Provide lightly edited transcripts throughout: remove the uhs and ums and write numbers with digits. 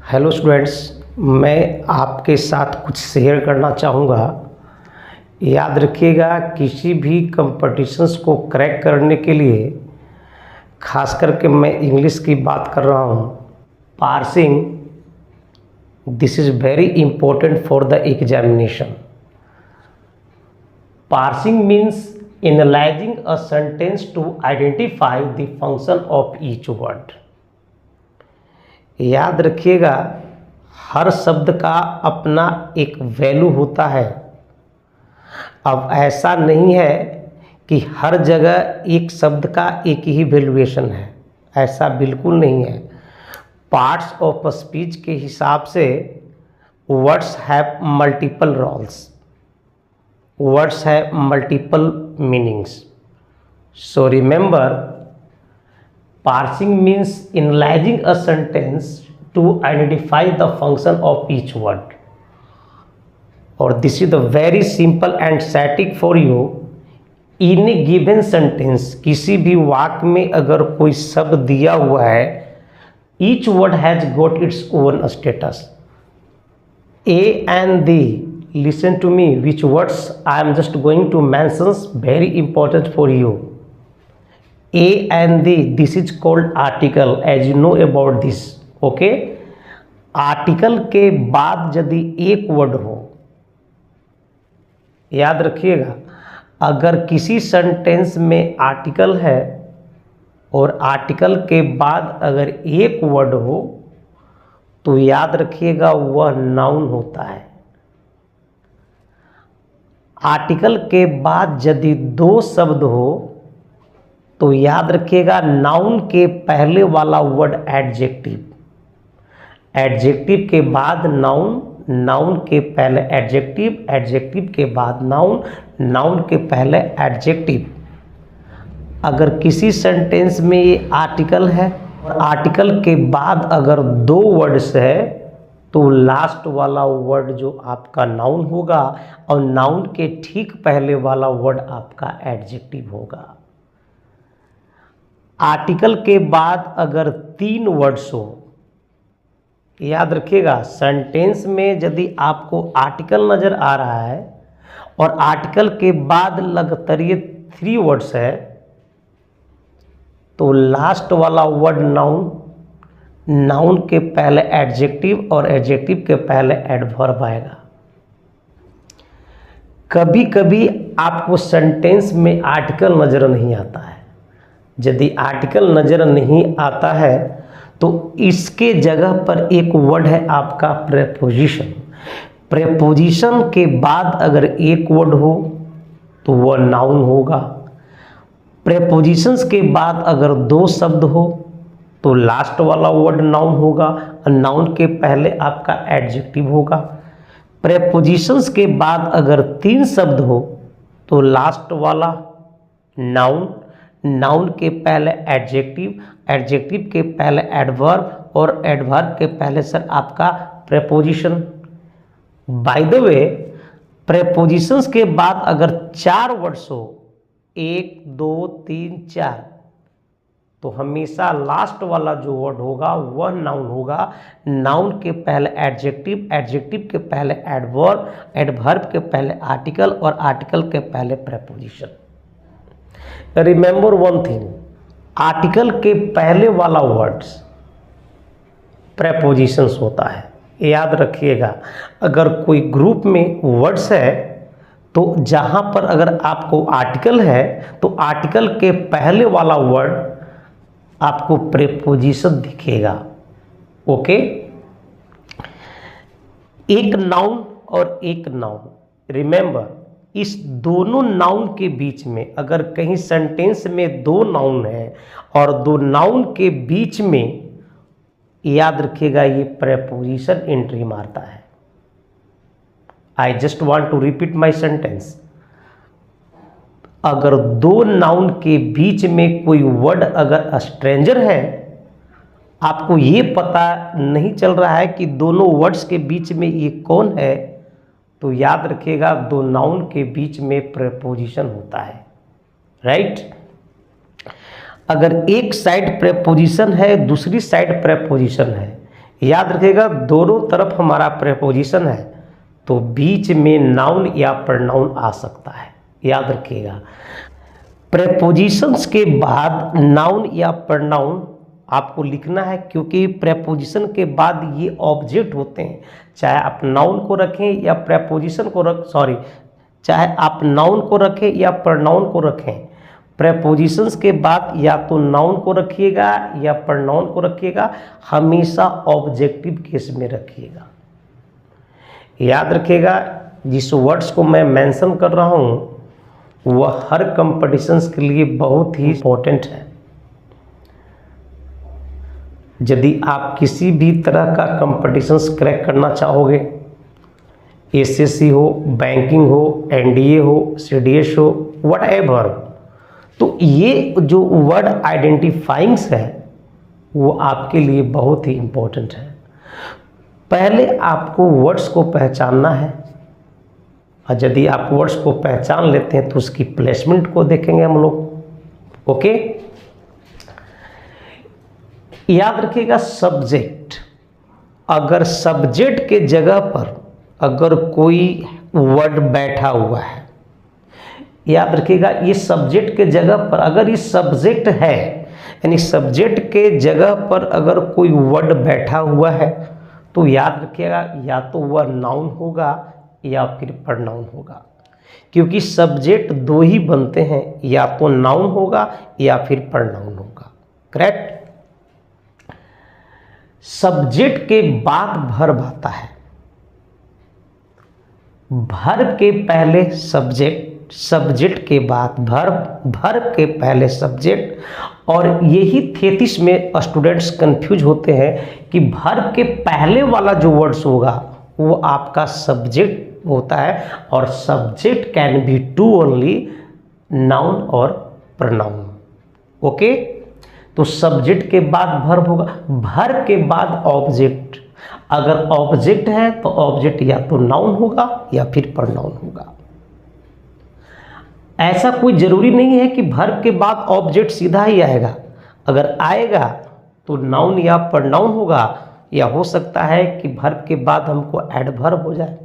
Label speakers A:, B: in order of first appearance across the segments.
A: Hello students, मैं आपके साथ कुछ शेयर करना चाहूँगा। याद रखिएगा, किसी भी कंपटीशंस को क्रैक करने के लिए, खास करके मैं इंग्लिश की बात कर रहा हूँ, parsing this is very important for the examination. Parsing means analysing a sentence to identify the function of each word. याद रखिएगा, हर शब्द का अपना एक वैल्यू होता है। अब ऐसा नहीं है कि हर जगह एक शब्द का एक ही वैल्यूएशन है, ऐसा बिल्कुल नहीं है। पार्ट्स ऑफ स्पीच के हिसाब से words have multiple roles, words have multiple meanings. So remember, parsing means analyzing a sentence to identify the function of each word. और this is the very simple and static for you. In a given sentence, किसी भी वाक्य में अगर कोई शब्द दिया हुआ है, each word has got its own status. A and the, listen to me, which words I am just going to mention, very important for you. A and the, this is called article, as you know about this. okay? Article के बाद यदि एक word हो, याद रखिएगा, अगर किसी sentence में आर्टिकल है और आर्टिकल के बाद अगर एक वर्ड हो तो याद रखिएगा वह नाउन होता है। आर्टिकल के बाद यदि दो शब्द हो तो याद रखिएगा नाउन के पहले वाला वर्ड एडजेक्टिव, एडजेक्टिव के बाद नाउन, नाउन के पहले एडजेक्टिव, एडजेक्टिव के बाद नाउन, नाउन के पहले एडजेक्टिव। अगर किसी सेंटेंस में ये आर्टिकल है और आर्टिकल के बाद अगर दो वर्ड्स है तो लास्ट वाला वर्ड जो आपका नाउन होगा और नाउन के ठीक पहले वाला वर्ड आपका एडजेक्टिव होगा। आर्टिकल के बाद अगर तीन वर्ड्स हो, याद रखिएगा, सेंटेंस में यदि आपको आर्टिकल नज़र आ रहा है और आर्टिकल के बाद लगातार थ्री वर्ड्स है तो लास्ट वाला वर्ड नाउन, नाउन के पहले एडजेक्टिव और एडजेक्टिव के पहले एडवर्ब आएगा। कभी कभी आपको सेंटेंस में आर्टिकल नज़र नहीं आता है। यदि आर्टिकल नज़र नहीं आता है तो इसके जगह पर एक वर्ड है आपका प्रेपोजिशन। प्रेपोजिशन के बाद अगर एक वर्ड हो तो वह नाउन होगा। प्रेपोजिशंस के बाद अगर दो शब्द हो तो लास्ट वाला वर्ड नाउन होगा और नाउन के पहले आपका एडजेक्टिव होगा। प्रेपोजिशंस के बाद अगर तीन शब्द हो तो लास्ट वाला नाउन, नाउन के पहले एडजेक्टिव, एडजेक्टिव के पहले एडवर्ब और एडवर्ब के पहले सर आपका preposition. By the way, prepositions के बाद अगर चार वर्ड्स हो, एक दो तीन चार, तो हमेशा लास्ट वाला जो वर्ड होगा वह नाउन होगा। नाउन के पहले एडजेक्टिव, एडजेक्टिव के पहले एडवर्ब, एडवर्ब के पहले आर्टिकल और आर्टिकल के पहले preposition. Remember one thing, article के पहले वाला वर्ड्स प्रेपोजिशंस होता है। याद रखिएगा, अगर कोई ग्रुप में वर्ड्स है तो जहाँ पर अगर आपको आर्टिकल है तो आर्टिकल के पहले वाला वर्ड आपको प्रेपोजिशन दिखेगा। ओके? एक नाउन और एक नाउन, रिमेंबर, इस दोनों नाउन के बीच में अगर कहीं सेंटेंस में दो नाउन है और दो नाउन के बीच में, याद रखिएगा, ये प्रेपोजिशन एंट्री मारता है। I just want to repeat my sentence. अगर दो नाउन के बीच में कोई वर्ड अगर स्ट्रेंजर है, आपको ये पता नहीं चल रहा है कि दोनों वर्ड्स के बीच में ये कौन है, तो याद रखिएगा दो नाउन के बीच में प्रेपोजिशन होता है। राइट? अगर एक साइड प्रेपोजिशन है, दूसरी साइड प्रेपोजिशन है, याद रखिएगा दोनों तरफ हमारा प्रेपोजिशन है तो बीच में नाउन या प्रोनाउन आ सकता है। याद रखिएगा प्रेपोजिशंस के बाद नाउन या प्रोनाउन आपको लिखना है, क्योंकि प्रेपोजिशन के बाद ये ऑब्जेक्ट होते हैं। चाहे आप नाउन को रखें या प्रेपोजिशन को चाहे आप नाउन को रखें या प्रोनाउन को रखें, प्रेपोजिशंस के बाद या तो नाउन को रखिएगा या प्रोनाउन को रखिएगा, हमेशा ऑब्जेक्टिव केस में रखिएगा। याद रखिएगा जिस वर्ड्स को मैं मेंशन कर रहा हूँ वह हर कंपटीशंस के लिए बहुत ही इम्पोर्टेंट है। यदि आप किसी भी तरह का कंपटीशंस क्रैक करना चाहोगे, एसएससी हो, बैंकिंग हो, एनडीए हो, सीडीएस हो, व्हाटएवर, तो ये जो वर्ड आइडेंटिफाइंग्स है वो आपके लिए बहुत ही इम्पोर्टेंट है। पहले आपको वर्ड्स को पहचानना है, और यदि आप वर्ड्स को पहचान लेते हैं तो उसकी प्लेसमेंट को देखेंगे हम लोग। ओके, याद रखिएगा सब्जेक्ट, अगर सब्जेक्ट के जगह पर अगर कोई वर्ड बैठा हुआ है, याद रखिएगा ये सब्जेक्ट के जगह पर अगर ये सब्जेक्ट है, यानी सब्जेक्ट के जगह पर अगर कोई वर्ड बैठा हुआ है तो याद रखिएगा या तो वह नाउन होगा या फिर प्रोनाउन होगा, क्योंकि सब्जेक्ट दो ही बनते हैं, या तो नाउन होगा या फिर प्रोनाउन होगा। करेक्ट। सब्जेक्ट के बाद वर्ब आता है, वर्ब के पहले सब्जेक्ट, सब्जेक्ट के बाद वर्ब, वर्ब के पहले सब्जेक्ट। और यही 33 में स्टूडेंट्स कंफ्यूज होते हैं कि वर्ब के पहले वाला जो वर्ड्स होगा वो आपका सब्जेक्ट होता है, और subject can be two only, noun और प्रोनाउन। ओके, तो सब्जेक्ट के बाद वर्ब होगा, वर्ब के बाद ऑब्जेक्ट। अगर ऑब्जेक्ट है तो ऑब्जेक्ट या तो नाउन होगा या फिर प्रोनाउन होगा। ऐसा कोई जरूरी नहीं है कि वर्ब के बाद ऑब्जेक्ट सीधा ही आएगा, अगर आएगा तो नाउन या प्रोनाउन होगा, या हो सकता है कि वर्ब के बाद हमको एडवर्ब हो जाए।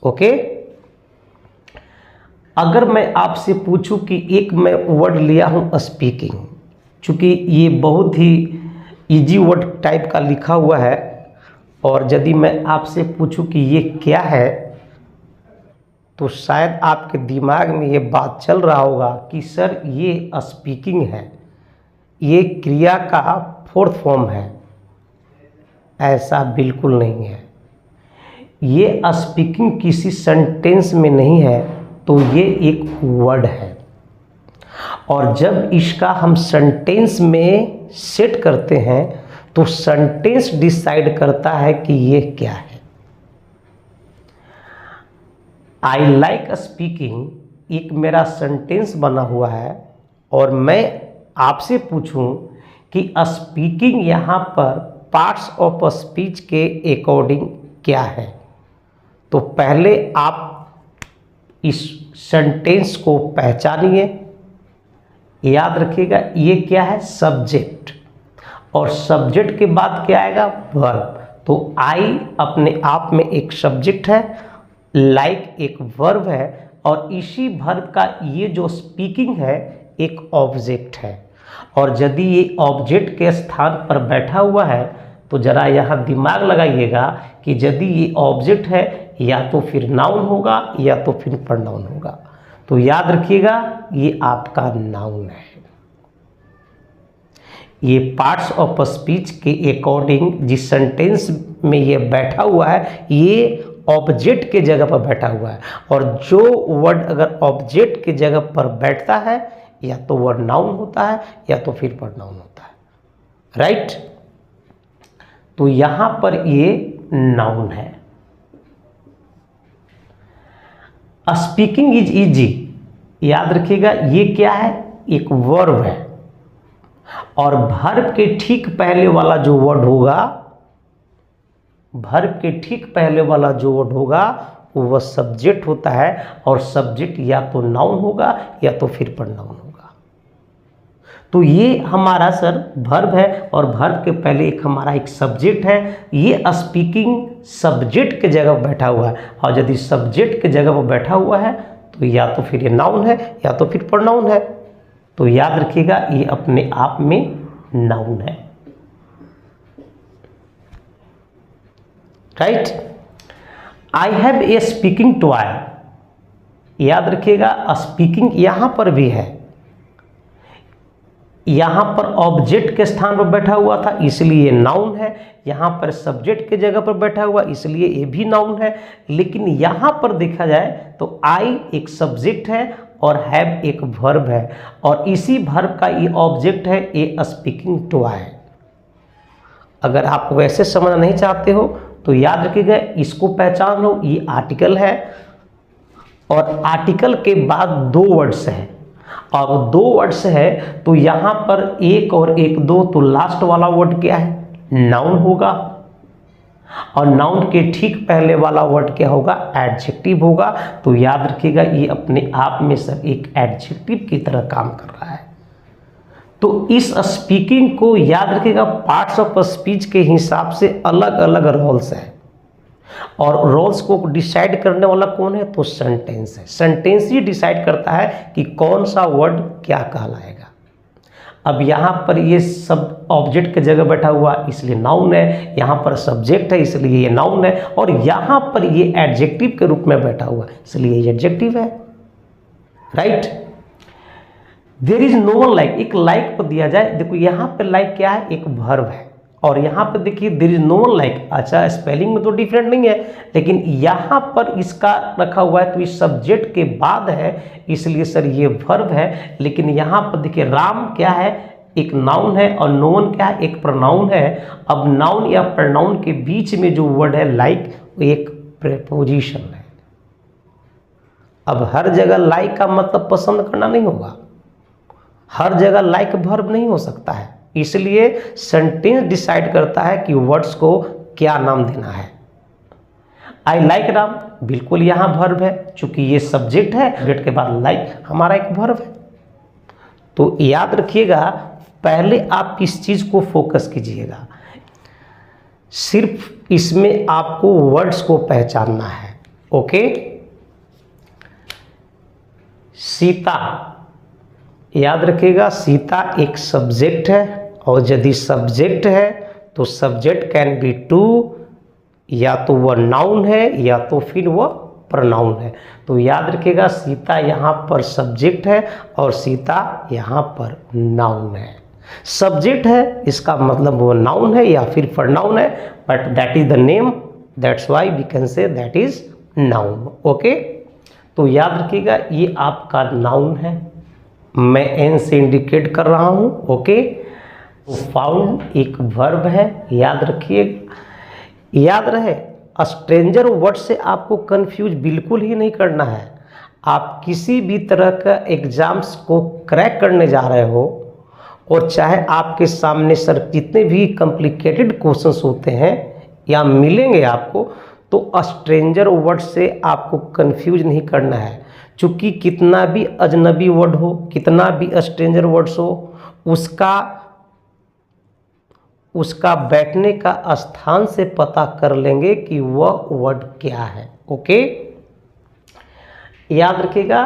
A: ओके, अगर मैं आपसे पूछूं कि एक मैं वर्ड लिया हूं स्पीकिंग, चूंकि ये बहुत ही इजी वर्ड टाइप का लिखा हुआ है, और यदि मैं आपसे पूछूं कि ये क्या है तो शायद आपके दिमाग में ये बात चल रहा होगा कि सर ये स्पीकिंग है, ये क्रिया का फोर्थ फॉर्म है। ऐसा बिल्कुल नहीं है। ये स्पीकिंग किसी सेंटेंस में नहीं है, तो ये एक वर्ड है, और जब इसका हम सेंटेंस में सेट करते हैं तो सेंटेंस डिसाइड करता है कि ये क्या है। आई लाइक स्पीकिंग एक मेरा सेंटेंस बना हुआ है, और मैं आपसे पूछूं कि स्पीकिंग यहाँ पर पार्ट्स ऑफ स्पीच के अकॉर्डिंग क्या है, तो पहले आप इस सेंटेंस को पहचानिए। याद रखिएगा ये क्या है, सब्जेक्ट, और सब्जेक्ट के बाद क्या आएगा, वर्ब। तो आई अपने आप में एक सब्जेक्ट है, लाइक एक वर्ब है, और इसी वर्ब का ये जो स्पीकिंग है एक ऑब्जेक्ट है। और यदि ये ऑब्जेक्ट के स्थान पर बैठा हुआ है तो जरा यहाँ दिमाग लगाइएगा कि यदि ये ऑब्जेक्ट है या तो फिर नाउन होगा या तो फिर प्रोनाउन होगा। तो याद रखिएगा ये आपका नाउन है। ये पार्ट्स ऑफ स्पीच के अकॉर्डिंग जिस सेंटेंस में ये बैठा हुआ है ये ऑब्जेक्ट के जगह पर बैठा हुआ है, और जो वर्ड अगर ऑब्जेक्ट के जगह पर बैठता है या तो वर्ड नाउन होता है या तो फिर प्रोनाउन होता है। राइट, तो यहां पर ये नाउन है। स्पीकिंग इज इजी, याद रखिएगा ये क्या है, एक वर्ब है, और वर्ब के ठीक पहले वाला जो वर्ड होगा, वर्ब के ठीक पहले वाला जो वर्ड होगा वह सब्जेक्ट होता है, और सब्जेक्ट या तो नाउन होगा या तो फिर प्रोनाउन होगा। तो ये हमारा सर वर्ब है और वर्ब के पहले एक हमारा एक सब्जेक्ट है। ये स्पीकिंग सब्जेक्ट के जगह पर बैठा हुआ है, और यदि सब्जेक्ट के जगह पर बैठा हुआ है तो या तो फिर ये नाउन है या तो फिर प्रोनाउन है। तो याद रखिएगा ये अपने आप में नाउन है, right. I have a speaking toy, याद रखिएगा स्पीकिंग यहां पर भी है, यहां पर ऑब्जेक्ट के स्थान पर बैठा हुआ था इसलिए नाउन है, यहां पर सब्जेक्ट के जगह पर बैठा हुआ इसलिए ये भी नाउन है। लेकिन यहां पर देखा जाए तो आई एक सब्जेक्ट है और हैव एक वर्ब है, और इसी वर्ब का ये ऑब्जेक्ट है ए स्पीकिंग टॉय। अगर आप वैसे समझना नहीं चाहते हो तो याद रखिएगा, इसको पहचान लो, ये आर्टिकल है और आर्टिकल के बाद दो वर्ड्स हैं, और दो वर्ड्स है तो यहाँ पर एक और एक दो, तो लास्ट वाला वर्ड क्या है? नाउन होगा, और नाउन के ठीक पहले वाला वर्ड क्या होगा? एडजेक्टिव होगा। तो याद रखिएगा ये अपने आप में सब एक एडजेक्टिव की तरह काम कर रहा है। तो इस स्पीकिंग को याद रखिएगा, पार्ट्स ऑफ स्पीच के हिसाब से अलग अलग रोल्स हैं, और रोल्स को डिसाइड करने वाला कौन है? तो सेंटेंस है। सेंटेंस ही डिसाइड करता है कि कौन सा वर्ड क्या कहलाएगा। अब यहाँ पर ये सब ऑब्जेक्ट के जगह बैठा हुआ इसलिए नाउन है, यहाँ पर सब्जेक्ट है इसलिए ये नाउन है, और यहाँ पर ये एडजेक्टिव के रूप में बैठा हुआ इसलिए ये एडजेक्टिव है, right. There is no one like, एक लाइक पर दिया जाए, देखो यहाँ पर लाइक क्या है? एक वर्ब है, और यहाँ पर देखिए there is no one like. अच्छा, स्पेलिंग में तो डिफरेंट नहीं है, लेकिन यहाँ पर इसका रखा हुआ है तो इस सब्जेक्ट के बाद है इसलिए सर ये वर्ब है। लेकिन यहाँ पर देखिए राम क्या है? एक नाउन है, और नो वन क्या है? एक प्रोनाउन है। अब नाउन या प्रोनाउन के बीच में जो वर्ड है लाइक, वो एक प्रेपोजिशन है। अब हर जगह लाइक का मतलब पसंद करना नहीं होगा, हर जगह लाइक वर्ब नहीं हो सकता है, इसलिए सेंटेंस डिसाइड करता है कि वर्ड्स को क्या नाम देना है। आई लाइक राम, बिल्कुल यहाँ वर्ब है, चूंकि ये सब्जेक्ट है, सब्जेक्ट के बाद लाइक हमारा एक वर्ब है। तो याद रखिएगा, पहले आप इस चीज को फोकस कीजिएगा, सिर्फ इसमें आपको वर्ड्स को पहचानना है, ओके। सीता, याद रखिएगा सीता एक सब्जेक्ट है, और यदि सब्जेक्ट है तो सब्जेक्ट कैन बी टू, या तो वह नाउन है या तो फिर वह प्रोनाउन है। तो याद रखिएगा सीता यहाँ पर सब्जेक्ट है और सीता यहाँ पर नाउन है। सब्जेक्ट है इसका मतलब वो नाउन है या फिर प्रोनाउन है, but that is the name, that's why we can say that is noun, okay. तो याद रखिएगा ये आपका नाउन है, मैं एन से इंडिकेट कर रहा हूँ, ओके। फाउंड एक वर्ब है, याद रखिएगा। याद रहे, स्ट्रेंजर वर्ड से आपको कंफ्यूज बिल्कुल ही नहीं करना है। आप किसी भी तरह का एग्जाम्स को क्रैक करने जा रहे हो, और चाहे आपके सामने सर जितने भी कॉम्प्लिकेटेड क्वेश्चंस होते हैं या मिलेंगे आपको, तो स्ट्रेंजर वर्ड से आपको कंफ्यूज नहीं करना है। चूँकि कितना भी अजनबी वर्ड हो, कितना भी स्ट्रेंजर वर्ड्स हो, उसका बैठने का स्थान से पता कर लेंगे कि वह वर्ड क्या है, ओके। याद रखिएगा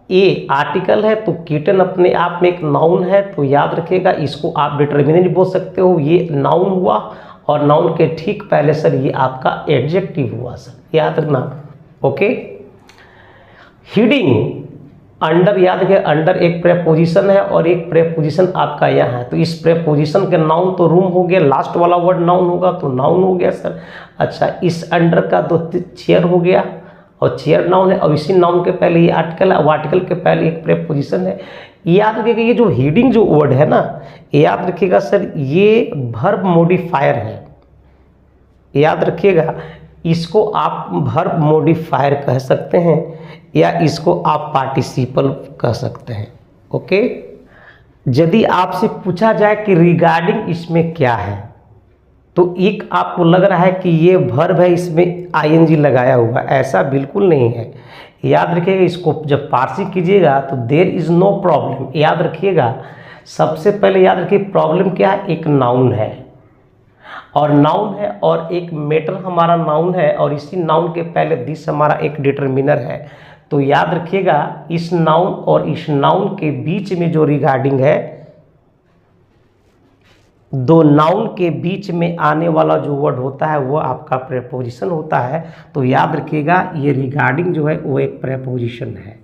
A: ए आर्टिकल है तो किटन अपने आप में एक नाउन है, तो याद रखिएगा इसको आप डिटर्मिनेंट बोल सकते हो, ये नाउन हुआ, और नाउन के ठीक पहले सर ये आपका एडजेक्टिव हुआ सर, याद रखना, ओके। हीडिंग, अंडर, याद रखिए अंडर एक प्रेपोजिशन है और एक प्रेपोजिशन आपका यहाँ है, तो इस प्रेपोजिशन के नाउन तो रूम हो गया, लास्ट वाला वर्ड नाउन होगा तो नाउन हो गया सर। अच्छा, इस अंडर का तो चेयर हो गया, और चेयर नाउन है, और इसी नाउन के पहले ये आर्टिकल है, वो आर्टिकल के पहले एक प्रेपोजिशन है। याद रखिएगा ये जो हीडिंग जो वर्ड है ना, याद रखिएगा सर ये वर्ब मॉडिफायर है, याद रखिएगा इसको आप वर्ब मॉडिफायर कह सकते हैं, या इसको आप पार्टिसिपल कह सकते हैं, ओके। यदि आपसे पूछा जाए कि रिगार्डिंग इसमें क्या है, तो एक आपको लग रहा है कि ये वर्ब है इसमें आईएनजी लगाया हुआ, ऐसा बिल्कुल नहीं है। याद रखिएगा इसको जब पार्सी कीजिएगा तो देयर इज़ नो प्रॉब्लम। याद रखिएगा सबसे पहले याद रखिए प्रॉब्लम क्या है, एक नाउन है और एक मैटर हमारा नाउन है और इसी नाउन के पहले दिस हमारा एक डिटरमिनर है। तो याद रखिएगा इस नाउन और इस नाउन के बीच में जो रिगार्डिंग है, दो नाउन के बीच में आने वाला जो वर्ड होता है वो आपका प्रेपोजिशन होता है। तो याद रखिएगा ये रिगार्डिंग जो है वो एक प्रेपोजिशन है।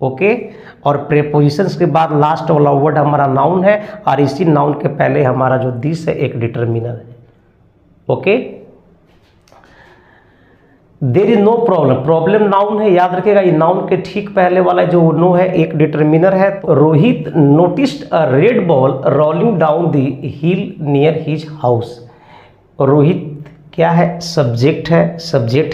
A: ओके, और प्रेपोजिशंस के बाद लास्ट वाला वर्ड हमारा नाउन है और इसी नाउन के पहले हमारा जो दिस है एक डिटरमिनर है। Okay, there is no problem noun है, याद रखिएगा ये नाउन के ठीक पहले वाला जो नो है एक डिटरमिनर है। Rohit noticed a red ball rolling down the hill near his house. Rohit क्या है, सब्जेक्ट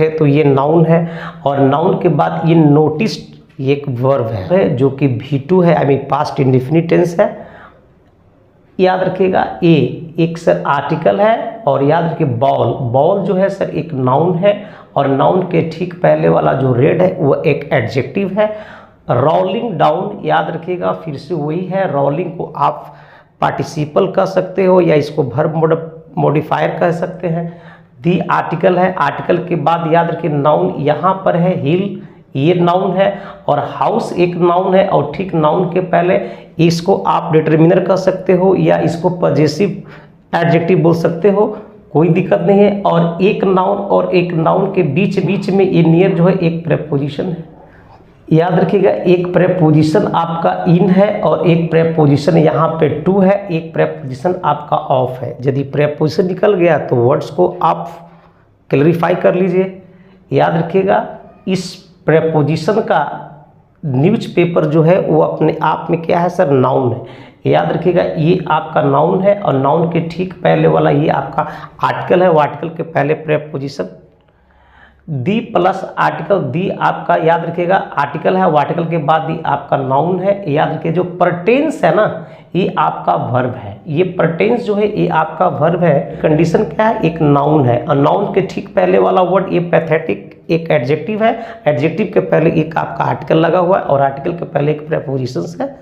A: है तो ये नाउन है और नाउन के बाद ये नोटिस्ड ये एक वर्ब है जो कि V2 है, I mean past indefinite tense है। याद रखिएगा ए एक सर आर्टिकल है और याद रखिए बॉल जो है सर एक नाउन है और नाउन के ठीक पहले वाला जो रेड है वो एक एडजेक्टिव है। रोलिंग डाउन याद रखिएगा फिर से वही है, रोलिंग को आप पार्टिसिपल कह सकते हो या इसको वर्ब मॉडिफायर कह सकते हैं। दी आर्टिकल है, आर्टिकल के बाद याद रखिए नाउन यहाँ पर है, हिल ये नाउन है और हाउस एक नाउन है और ठीक नाउन के पहले इसको आप डिटरमिनर कह सकते हो या इसको पॉजेसिव एडजेक्टिव बोल सकते हो, कोई दिक्कत नहीं है। और एक नाउन के बीच में ये नियर जो है एक प्रेपोजिशन है। याद रखिएगा एक प्रेपोजिशन आपका इन है और एक प्रेपोजिशन यहाँ पे टू है, एक प्रेपोजिशन आपका ऑफ है। यदि प्रेपोजिशन निकल गया तो वर्ड्स को आप क्लैरिफाई कर लीजिए। याद रखिएगा इस प्रेपोजिशन का न्यूज़पेपर जो है वो अपने आप में क्या है सर, नाउन है। याद रखिएगा ये आपका नाउन है और नाउन के ठीक पहले वाला ये आपका आर्टिकल है, वो आर्टिकल के पहले प्रेपोजिशन दी प्लस आर्टिकल, दी आपका याद रखिएगा आर्टिकल है, वो आर्टिकल के बाद दी आपका नाउन है। याद रखिए जो परटेंस है ना ये आपका वर्ब है, ये परटेंस जो है ये आपका वर्ब है। कंडीशन क्या है, एक नाउन है और नाउन के ठीक पहले वाला वर्ड ये पैथेटिक एक एडजेक्टिव है, एडजेक्टिव के पहले एक आपका आर्टिकल लगा हुआ है और आर्टिकल के पहले एक प्रेपोजिशंस है।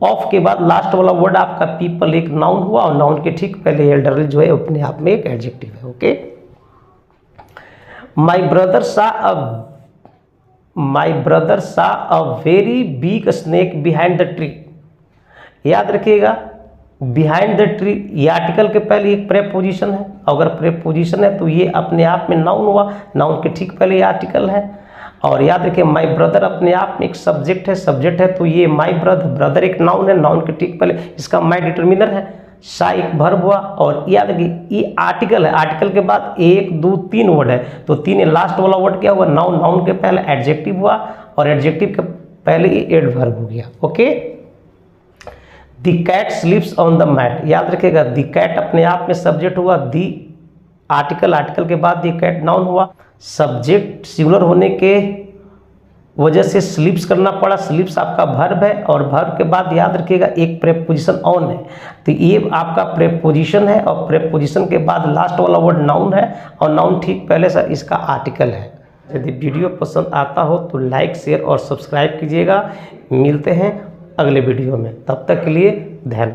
A: ऑफ के बाद लास्ट वाला वर्ड आपका पीपल एक नाउन हुआ और नाउन के ठीक पहले एल्डरली जो है अपने आप में एक एडजेक्टिव है। ओके, माई ब्रदर सा a very big snake behind the tree. याद रखिएगा बिहाइंड द ट्री ये आर्टिकल के पहले एक प्रेपोजिशन है, अगर प्रेपोजिशन है तो ये अपने आप में नाउन हुआ, नाउन के ठीक पहले ये आर्टिकल है। और याद रखिए माई ब्रदर अपने आप में एक सब्जेक्ट है तो ये माई ब्रदर एक नाउन है, नाउन के ठीक पहले इसका माई डिटरमिनर है। सा एक वर्ब हुआ और याद रखिए ये आर्टिकल है, आर्टिकल के बाद 1 2 3 वर्ड है तो 3 लास्ट वाला वर्ड क्या हुआ, नाउन, नाउन के पहले एडजेक्टिव हुआ और एडजेक्टिव के पहले ये एडवर्ब हो गया। Okay, the cat sleeps on the mat. याद रखिएगा द कैट अपने आप में सब्जेक्ट हुआ, दी आर्टिकल के बाद द कैट नाउन हुआ, सब्जेक्ट सिंगुलर होने के वजह से स्लीप्स करना पड़ा, स्लीप्स आपका वर्ब है और वर्ब के बाद याद रखिएगा एक प्रेपोजिशन ऑन है तो ये आपका प्रेपोजिशन है और प्रेपोजिशन के बाद लास्ट वाला वर्ड नाउन है और नाउन ठीक पहले सर इसका आर्टिकल है। यदि वीडियो पसंद आता हो तो लाइक शेयर और सब्सक्राइब कीजिएगा। मिलते हैं अगले वीडियो में, तब तक के लिए धन्यवाद।